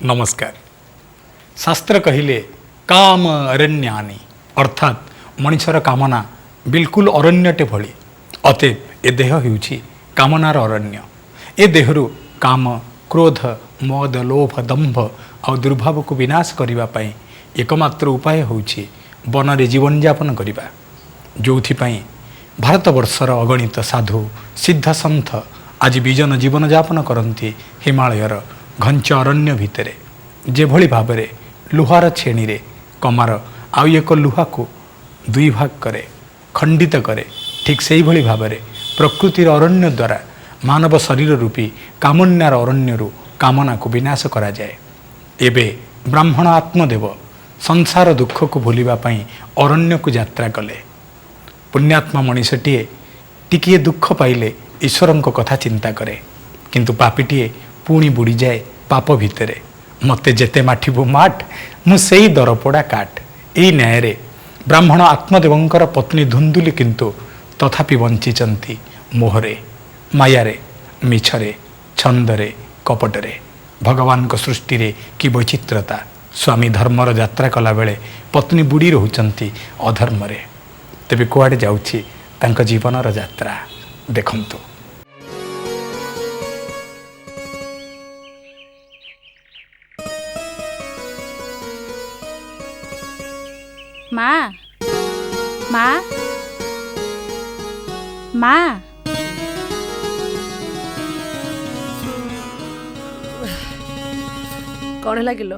नमस्कार। शास्त्र कहिले काम अरण्यानि अर्थात मनुष्यर कामना बिल्कुल अरण्यटे भली। अतएव ए देह हेउछि कामनार अरण्य। ए देहरु काम क्रोध मद लोभ दंभ और दुर्भाव को विनाश करने पाई एकमात्र उपाय होउछि वनरे जीवन यापन करने। जोथिपाई भारतवर्षर अगणित साधु सिद्ध सन्थ आज विजन जीवन यापन करती हिमालयर घंच अरण्य भितरे। जेभली भावरे लुहार छेणी रे कमार आउ एक लुहा को दुई भाग करे खंडित करे, ठीक से भली भावरे प्रकृतिर अरण्य द्वारा मानव शरीर रूपी कामन्यार अरण्यरु कामना को विनाश करा जाए। एबे ब्राह्मण आत्मदेव संसार दुख को भूलिबा पई अरण्य को यात्रा कले। पुण्यात्मा मनीषटीए टिकिए दुख पाइले ईश्वरंक कथा चिंता करे, किंतु पापीटीए पुणी बुड़ी जाए पाप भितरे। मते जेते माठिबु माठ मु सेई दरपोड़ा काट। एई न्याय ब्राह्मण आत्मदेवंकर पत्नी धुंदुली किंतु तथापि बंचिचंती मोहरे मायारे मिछरे छंदरे कपटरे। भगवान को सृष्टि रे कि वैचित्रता। स्वामी धर्मर यात्रा कला बेले पत्नी बुड़ी रहउचंती अधर्मरे। तेबे कुआडे जाउछि तांक जीवनर यात्रा देखंतु। माँ माँ माँ कौन लगिल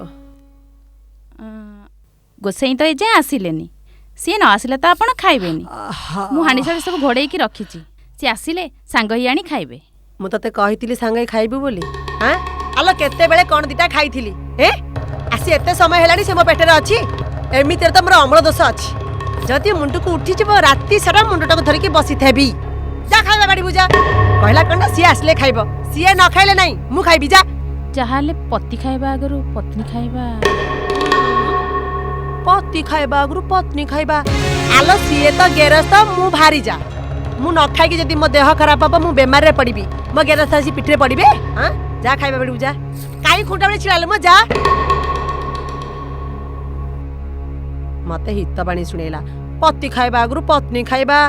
गोसाई तो एजाए आसिलेनी। सी न आसिले तो आपण खाइबेनी। मु हांडी साड़ी सब घोड़े की रखीची। सी आसिले सांग ही आनी खाइबे। मु तते कहितिली सांगे खाइबू बोली। हां आलो केते बेले कोन दिटा खाइथिली ए आसी एते समय हेलानी से मो पेटरे अछि। एमितिर तो मोर अम्ल दोष अछि। जदि मुंडू को उठी जब राती सारा मुंडटा को धरिके बसी थेबी। जा खाइबा गाड़ी बुझा कहला कोन सी आसले खाइबो। सी न खाइले नाही मु खाइबी जा। जहाले पति खाइबा आगरो पत्नी खाइबा। पति खाइबा आगरो पत्नी खाइबा। आलो सीए तो गेरस्त मु भारी जा। मु न खाइके जदि मो देह खराब हबो मु बेमार रे पड़िबी। मो गेरस्त आसी पिठरे पड़िबे। हां जा खाइबा गाड़ी बुझा। काई खुंटा बळे छिलाले मो जा। मते हित बाणी सुनेला पति खाइबा आगरो पत्नी खाइबा।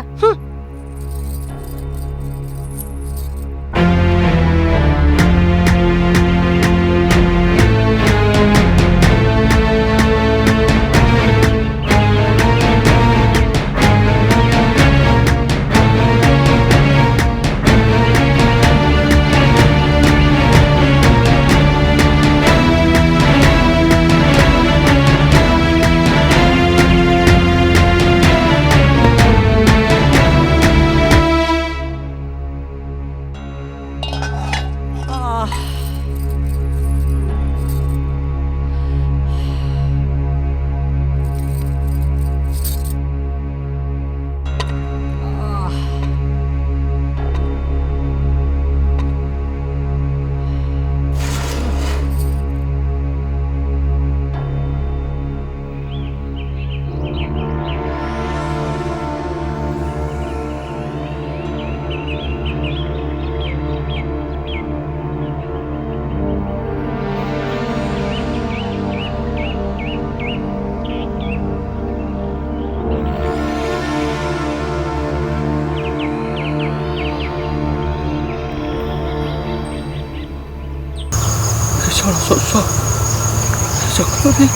जंगल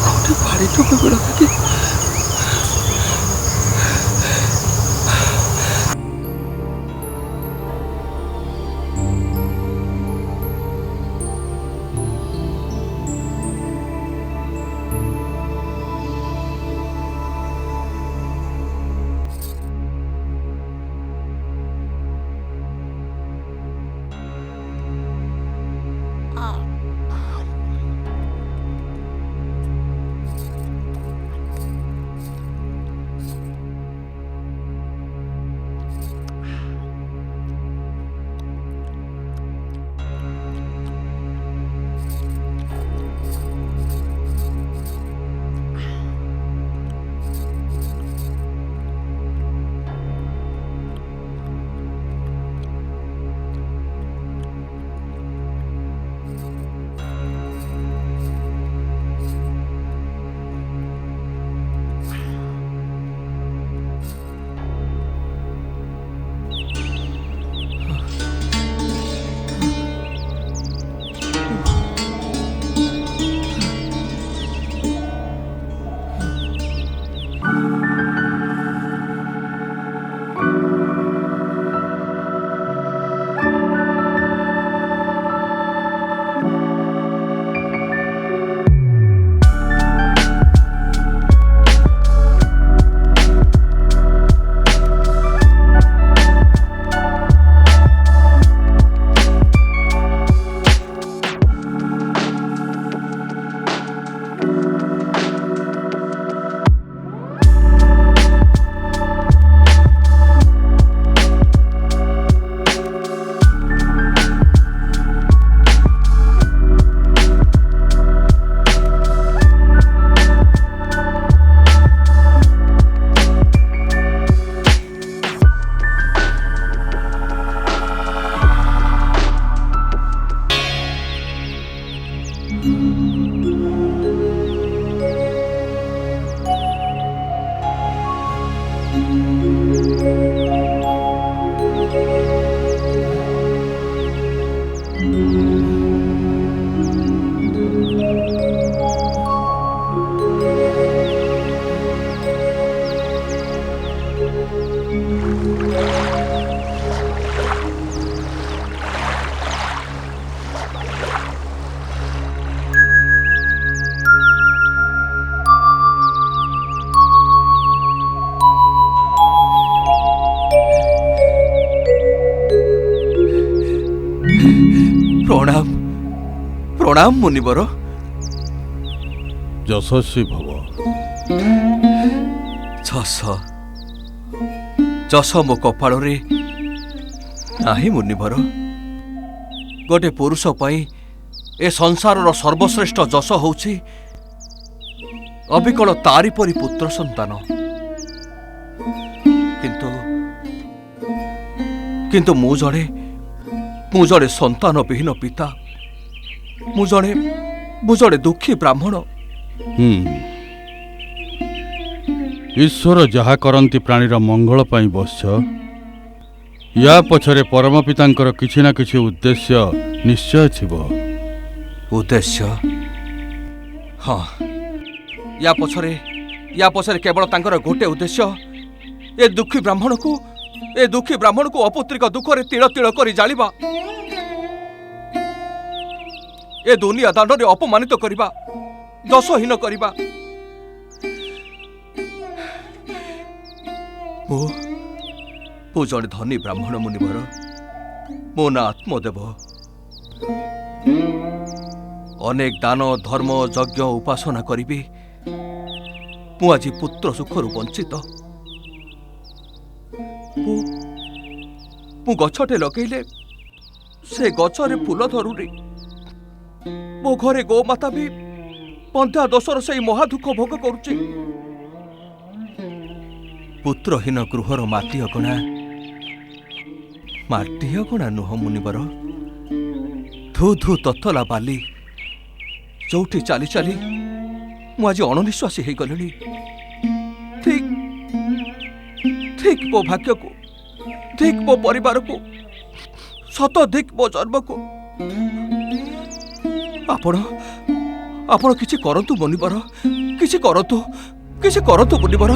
गोटे भारी टोपी रखी प्रणाम मुनिवर। यशस्वी भव। जस जस मो कपाल रे नाही मुनिवर। गोटे पुरुष पाई ए संसार सर्वश्रेष्ठ जस होउछि अबिकल तारी परी पुत्र संतान। किंतु किंतु मु जड़े संतान विहीन पिता। मु जड़े दुखी ब्राह्मण। ईश्वर जहा करंती प्राणीर मंगल पाई बश्य या पछरे परम पितांकर किछि ना किछि उद्देश्य निश्चय थिबो। उद्देश्य? हाँ, या पछरे केवल तांकर गोटे उद्देश्य ए दुखी ब्राह्मण को अपुत्रिक दुखरे तिल तिल करी जालिबा। ए दुनिया दांडरे अपमानित करिबा, दशहीन करिबा। मो जड़े धनी ब्राह्मण मुनिवर। मो ना आत्मदेव। अनेक दान धर्म यज्ञ उपासना करी मु आज पुत्र सुखरु वंचित। मु गछटे लगेले से गछरे फूल धरुनी। मो घरे गोमाता भी पंथा दोषर से महादुख भोग करुचे। पुत्रहीन गृहर माटी अगणा नुह मुनिवर। धू धू ततला बाली चौठी चाली चाली मु आज अणनिश्वासी हो गली। ठीक ठीक मो भाग्य को, ठीक मो परिवार को, सत धिक मो जन्म को। आपण किछि करंतु मुनिवर, किछि करंतु मुनिवर।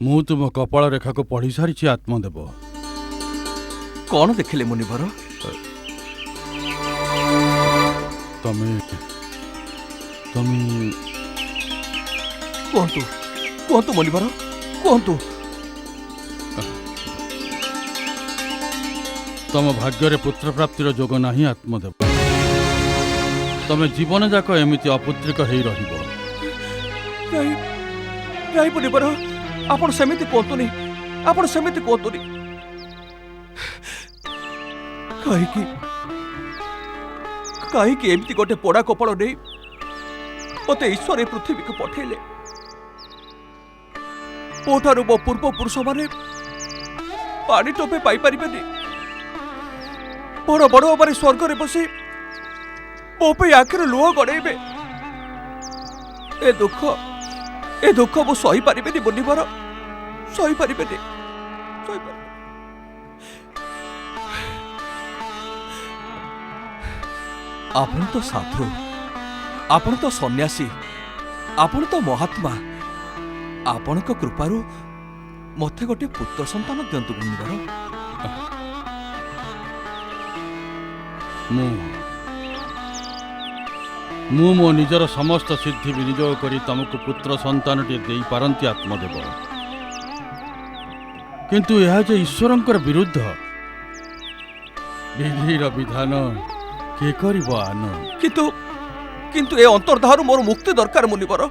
मु तुम कपाल रेखा को पढ़ी सारी आत्मदेव। कौन देखिले मुनिवर? तमे कहतु मुनिवर, कहतु। तम भाग्य पुत्र प्राप्तिर जोग नाही आत्मदेव। तमे जीवन जाक एमिति अपुत्रिक हेई रहिबो। नहीं मुनिवर, आपण सेमिति कहतुनी, आपण सेमिति कहतुनी। कहीं एमती गोटे पोड़ा कपाल नहीं मत ईश्वर पृथ्वी को पठेले। मोठारू मो पूर्व पुरुष माने पानी टोपे पाई पारिबेनी। बड़ बड़ अबारे स्वर्ग रे बसी मो पे आखिर लुह गड़ेबे। ए दुख मु सही पारिबेनी मुनिवर, सही पारिबेनी। आपण तो साधु, आपण तो सन्यासी, आपण तो महात्मा। आपण को कृपारू मते गोटे पुत्र संतान दियंतु मुनिवर। मु मो निजर समस्त सिद्धि विनियोग करी तुमको पुत्र संतान टे देई पारंती आत्मदेव। किंतु यह जे ईश्वरंकर विरुद्ध विधिर विधान के करिबो आन। किंतु ए अंतर्धारु मोर मुक्ति दरकार मुनिवर।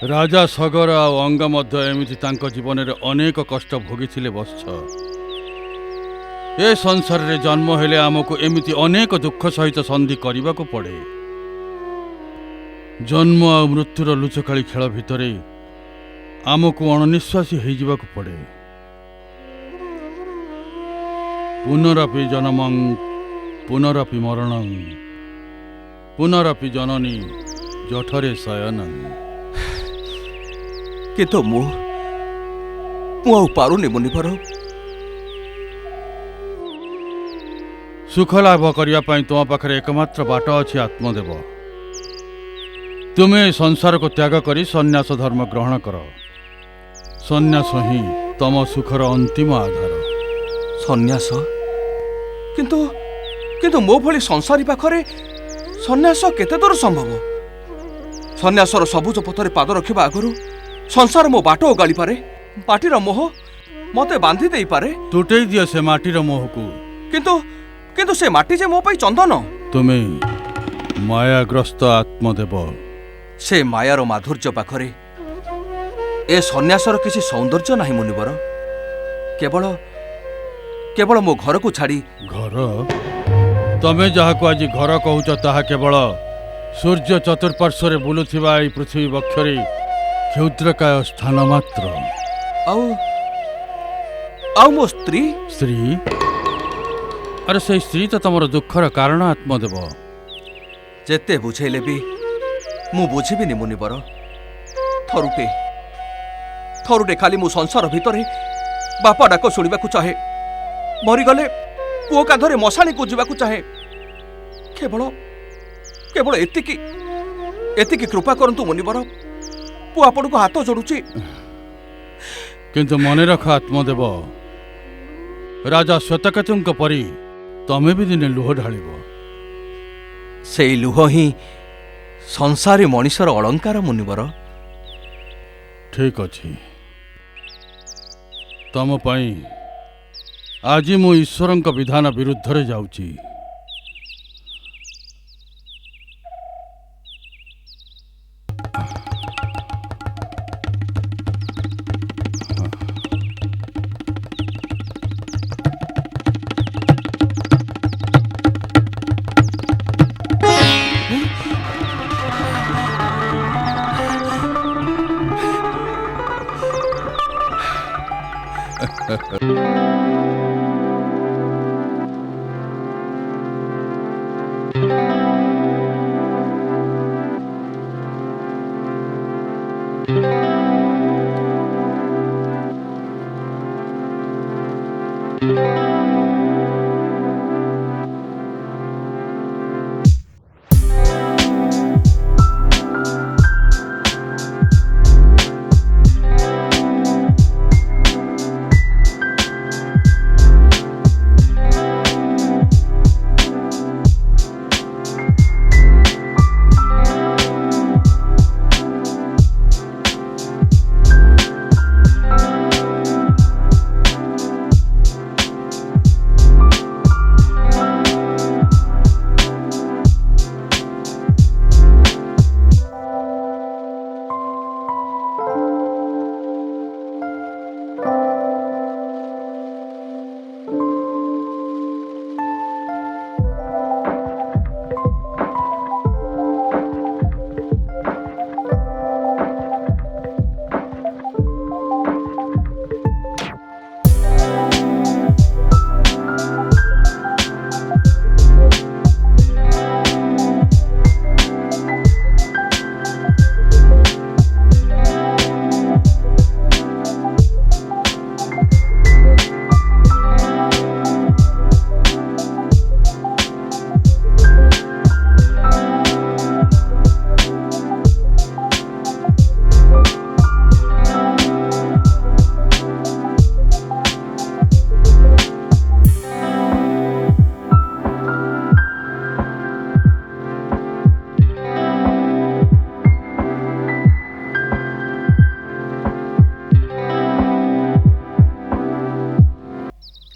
राजा सगर आ अंग मध्य एमिति तांको जीवन रे अनेक कष्ट भोगिथिले वत्स। ए संसार रे जन्म हेले आमको एमिति अनेक दुख सहित संधि करने को पड़े। जन्म आ मृत्युर लुचकाली खेल भितरे आमको अणनिश्वासी हो जावाक पड़े। पुनरपि जन्मं पुनरपि मरणं पुनरपि जननी जठरे शयनं। किंतु मु पारुनी मुनिवर। सुख लाभ करने तुम पाखे एकमात्र बाट अच्छी आत्मदेव। तुम्हें संसार को त्याग करी संन्यास धर्म ग्रहण कर। संन्यास ही तम सुखर अंतिम आधार। सन्यास किंतु किंतु मो भली संसारी पाखरे सन्यास केते दूर संभव? सन्यासर सबुज पथरे पाद रखिबा आगरु संसार मो बाट ओगाली पारे। पाटीर मोह मते बांधी देई पारे। तुटई दियो से माटीर मोह को। किंतु किंतु से माटी जे मो पई चंदन। तुम्हें मायाग्रस्त आत्मदेव। से मायार माधुर्य पाखरे ए सन्यासर किसी सौंदर्य नाही मुनिवर। केवल केवल मो घर को छाड़ी। घर तमें जहाँ को आज घर कहूच ताहा केवल सूर्य चतुर्पार्श्व बुलुथिबा एई पृथ्वी बक्षरे क्षुद्रकाय स्थान मात्र। आउ आउ मो स्त्री। स्त्री? अरे से स्त्री तो तमर दुखर कारण आत्मदेव। जेते बुझेले भी मु बुझिबिनी मुनिवर। थरुटे खाली मु संसार भितरे बापा डाक शुणिबाकू चाहे। मरीगले पुओ काधरे मशाणी को जीवाकू चाहे। केवल केवल एतिकी कृपा करंतु मुनिवर। पु आपण को हाथ जोड़ुची। किंतु मने रख आत्मदेव, राजा श्वेतकेतुंक परी तमे भी दिने लुह ढालिब। से लुह ही संसारी मनीषर अलंकार मुनिवर। ठीक अच्छी तम पाई आज मु ईश्वरंक विधान विरुद्ध रे जाउची।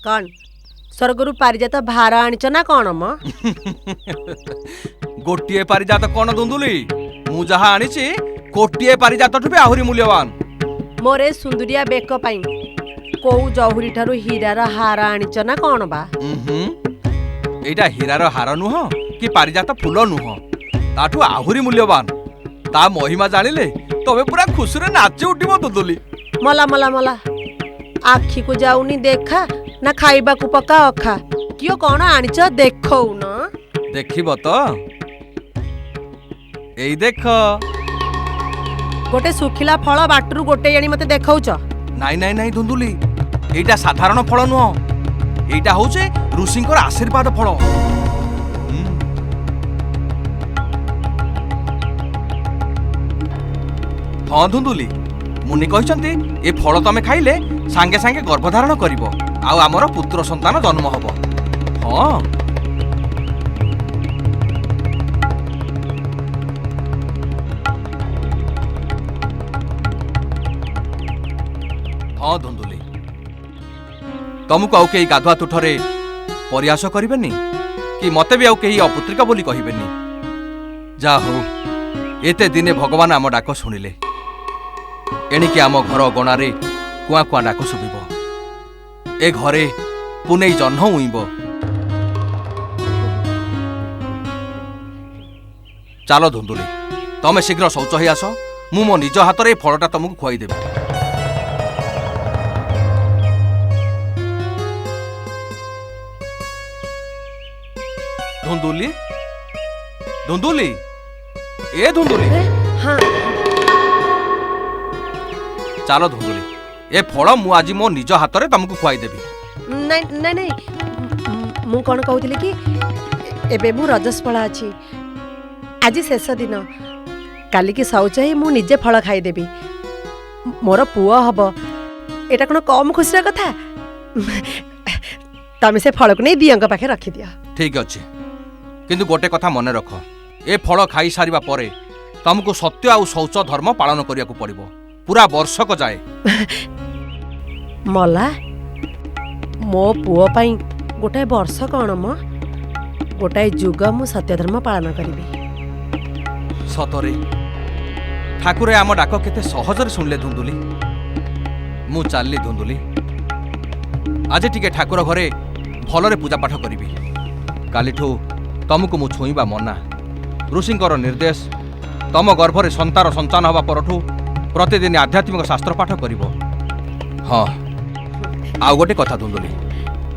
कौन स्वर्गरु पारिजात भार आनिच ना कौन म? गोटिए पारिजात कौन दुंदुली? मु जहा आनिची कोटिए पारिजात भी आहुरी मूल्यवान। मोरे सुंदरिया बेक पाई को जहुरी ठारू हीरार हार आनिच ना कौन बा? एटा हीरार हार नुह कि पारिजात फूल नुह, ताठू आहुरी मूल्यवान। ता महिमा जानिले तबे पूरा खुशरे नाचे उठिबो दुदुली। मला मला मला आखी को जाऊनी देखा ना खाइबा को पका अखा। कियो कौन आनिच देखौ न? देखिबो तो एई देख। गोटे सुखिला फल बाटरू गोटे आनी मते देखौच? नाई नाई नाई दुंदुली, एटा साधारण फल नुह। এইটা হচ্ছে ঋষিঙ্কর আশীর্বাদ ফল। ହଁ ଧୁନ୍ଦୁଲି, ମୁନି କହିଛନ୍ତି ଏ ଫଳ ତମେ ଖାଇଲେ ସାଙ୍ଗେ ସାଙ୍ଗେ ଗର୍ଭଧାରଣ କରିବ ଆଉ ଆମର ପୁତ୍ର ସନ୍ତାନ ଜନ୍ମ ହବ। ହଁ ହଁ ଧୁନ୍ଦୁଲି, ତମକୁ ଆଉ କେହି ଗାଧୁଆ ତୁଠରେ ପରିହାସ କରିବେନି କି ମତେ ବି ଆଉ କେହି ଅପୁତ୍ରିକା ବୋଲି କହିବେନି। ଯା ହଉ ଏତେ ଦିନେ ଭଗବାନ ଆମ ଡାକ ଶୁଣିଲେ। ଏଣିକି ଆମ ଘର ଗଣାରେ କୁଆଁ କୁଆଁ ଡାକ ଶୁଭିବ। ଏ ଘରେ ପୁନେଇ ଜହ୍ନ ଉଇଁବ। ଚାଲ ଧୁନ୍ଦୁଲି, ତମେ ଶୀଘ୍ର ଶୌଚ ହେଇ ଆସ। ମୁଁ ମୋ ନିଜ ହାତରେ ଏ ଫଳଟା ତମକୁ ଖୁଆଇଦେବି। ଧୁନ୍ଦୁଲି, ଧୁନ୍ଦୁଲି, ଏ ଧୁନ୍ଦୁଲି, ହଁ ଚାଲ ଧୁନ୍ଦୁଲି, ଏ ଫଳ ମୁଁ ଆଜି ମୋ ନିଜ ହାତରେ ତମକୁ ଖୁଆଇଦେବି। ନାଇଁ ନାଇଁ ନାଇଁ, ମୁଁ କ'ଣ କହୁଥିଲି କି ଏବେ ମୁଁ ରଜସ୍ଫଳ ଅଛି। ଆଜି ଶେଷ ଦିନ, କାଲିକି ଶୌଚ ହେଇ ମୁଁ ନିଜେ ଫଳ ଖାଇଦେବି। ମୋର ପୁଅ ହବ, ଏଇଟା କ'ଣ କମ୍ ଖୁସିର କଥା? ତମେ ସେ ଫଳକୁ ନେଇ ଦିଅଙ୍କ ପାଖେ ରଖିଦିଅ। ଠିକ ଅଛି, କିନ୍ତୁ ଗୋଟେ କଥା ମନେ ରଖ, ଏ ଫଳ ଖାଇସାରିବା ପରେ ତମକୁ ସତ୍ୟ ଆଉ ଶୌଚ ଧର୍ମ ପାଳନ କରିବାକୁ ପଡ଼ିବ, ପୁରା ବର୍ଷକ ଯାଏ। ମଲା, ମୋ ପୁଅ ପାଇଁ ଗୋଟାଏ ବର୍ଷ କ'ଣ ମ, ଗୋଟାଏ ଯୁଗ ମୁଁ ସତ୍ୟଧର୍ମ ପାଳନ କରିବି। ସତରେ ଠାକୁରେ ଆମ ଡାକ କେତେ ସହଜରେ ଶୁଣିଲେ ଧୁନ୍ଦୁଲି। ମୁଁ ଚାଲିଲି ଧୁନ୍ଦୁଲି, ଆଜି ଟିକେ ଠାକୁର ଘରେ ଭଲରେ ପୂଜାପାଠ କରିବି। କାଲିଠୁ ତମକୁ ମୁଁ ଛୁଇଁବା ମନା। ଋଷିଙ୍କର ନିର୍ଦ୍ଦେଶ, ତମ ଗର୍ଭରେ ସନ୍ତାନ ସନ୍ତାନ ହେବା ପରଠୁ ପ୍ରତିଦିନ ଆଧ୍ୟାତ୍ମିକ ଶାସ୍ତ୍ର ପାଠ କରିବ। ହଁ, ଆଉ ଗୋଟେ କଥା ଧୁନ୍ଦୁଲି,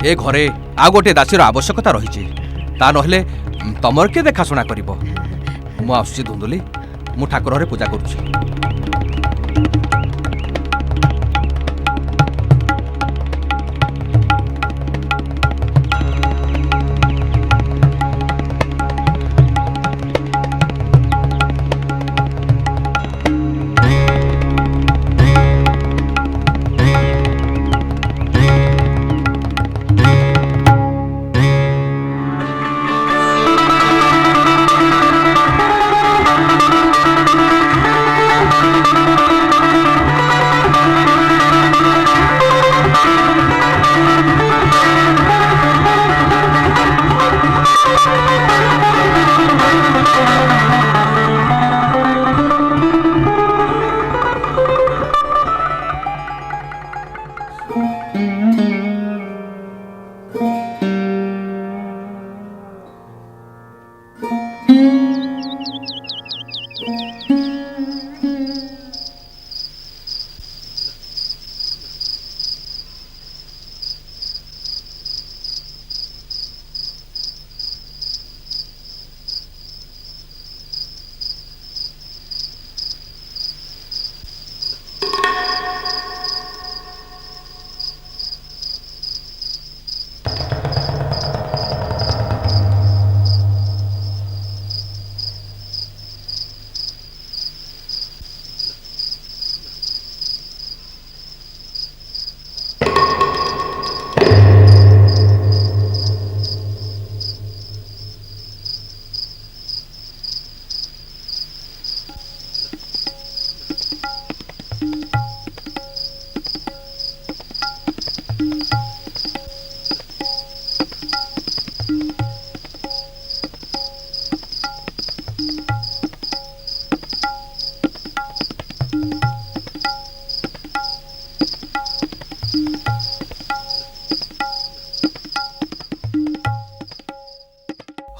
ଏ ଘରେ ଆଉ ଗୋଟେ ଦାସୀର ଆବଶ୍ୟକତା ରହିଛି। ତା ନହେଲେ ତମର କିଏ ଦେଖାଶୁଣା କରିବ? ମୁଁ ଆସୁଛି ଧୁନ୍ଦୁଲି, ମୁଁ ଠାକୁର ଘରେ ପୂଜା କରୁଛି।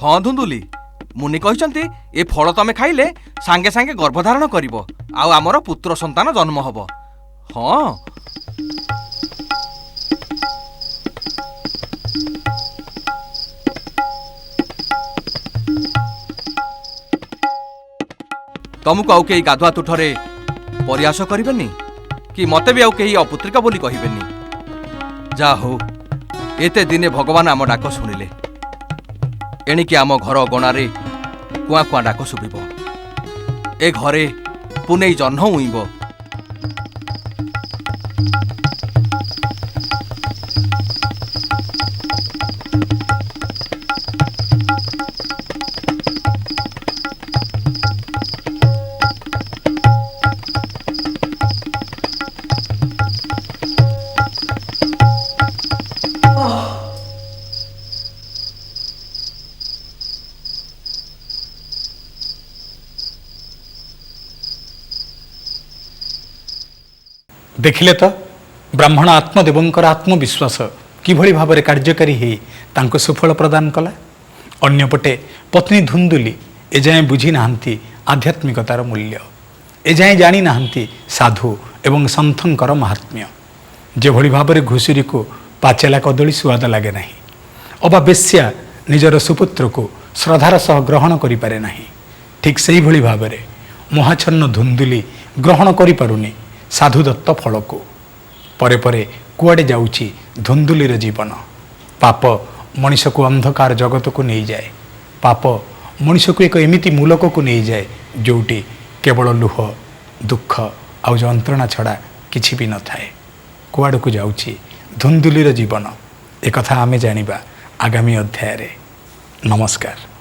ହଁ ଧୁନ୍ଦୁଲି, ମୁନି କହିଛନ୍ତି ଏ ଫଳ ତମେ ଖାଇଲେ ସାଙ୍ଗେ ସାଙ୍ଗେ ଗର୍ଭଧାରଣ କରିବ ଆଉ ଆମର ପୁତ୍ର ସନ୍ତାନ ଜନ୍ମ ହବ। ହଁ, ତମକୁ ଆଉ କେହି ଗାଧୁଆ ତୁଠରେ ପରିହାସ କରିବେନି କି ମତେ ବି ଆଉ କେହି ଅପୁତ୍ରିକା ବୋଲି କହିବେନି। ଯା ହଉ एते दिने भगवान आम डाक शुणिले एणिकी आम घर गणारे कुआ कुआ डाक शुभिब ए घरे पुनै जह्न उइब। देखिले तो ब्राह्मण आत्मदेवंकर आत्मविश्वास किभଳି भाବରେ କାର୍ଯ୍ୟକାରୀ ହେଇ ତାଙ୍କୁ ସୁଫଳ ପ୍ରଦାନ କଲା। ଅନ୍ୟପଟେ ପତ୍ନୀ ଧୁନ୍ଦୁଲି ଏଯାଏଁ ବୁଝି ନାହାନ୍ତି ଆଧ୍ୟାତ୍ମିକତାର ମୂଲ୍ୟ, ଏଯାଏଁ ଜାଣି ନାହାନ୍ତି ସାଧୁ ଏବଂ ସନ୍ଥଙ୍କର ମାହାତ୍ମ୍ୟ। ଯେଭଳି ଭାବରେ ଘୁଷୁରୀକୁ ପାଚେଲା କଦଳୀ ସୁଆଦ ଲାଗେ ନାହିଁ ଅବା ବେଶ୍ୟା ନିଜର ସୁପୁତ୍ରକୁ ଶ୍ରଦ୍ଧାର ସହ ଗ୍ରହଣ କରିପାରେ ନାହିଁ, ଠିକ୍ ସେହିଭଳି ଭାବରେ ମହାଚ୍ଛନ୍ନ ଧୁନ୍ଦୁଲି ଗ୍ରହଣ କରିପାରୁନି ସାଧୁଦତ୍ତ ଫଳକୁ। ପରେ ପରେ କୁଆଡ଼େ ଯାଉଛି ଧୁନ୍ଦୁଲିର ଜୀବନ। ପାପ ମଣିଷକୁ ଅନ୍ଧକାର ଜଗତକୁ ନେଇଯାଏ। ପାପ ମଣିଷକୁ ଏକ ଏମିତି ମୂଲକକୁ ନେଇଯାଏ ଯେଉଁଠି କେବଳ ଲୁହ, ଦୁଃଖ ଆଉ ଯନ୍ତ୍ରଣା ଛଡ଼ା କିଛି ବି ନଥାଏ। କୁଆଡ଼କୁ ଯାଉଛି ଧୁନ୍ଦୁଲିର ଜୀବନ, ଏକଥା ଆମେ ଜାଣିବା ଆଗାମୀ ଅଧ୍ୟାୟରେ। ନମସ୍କାର।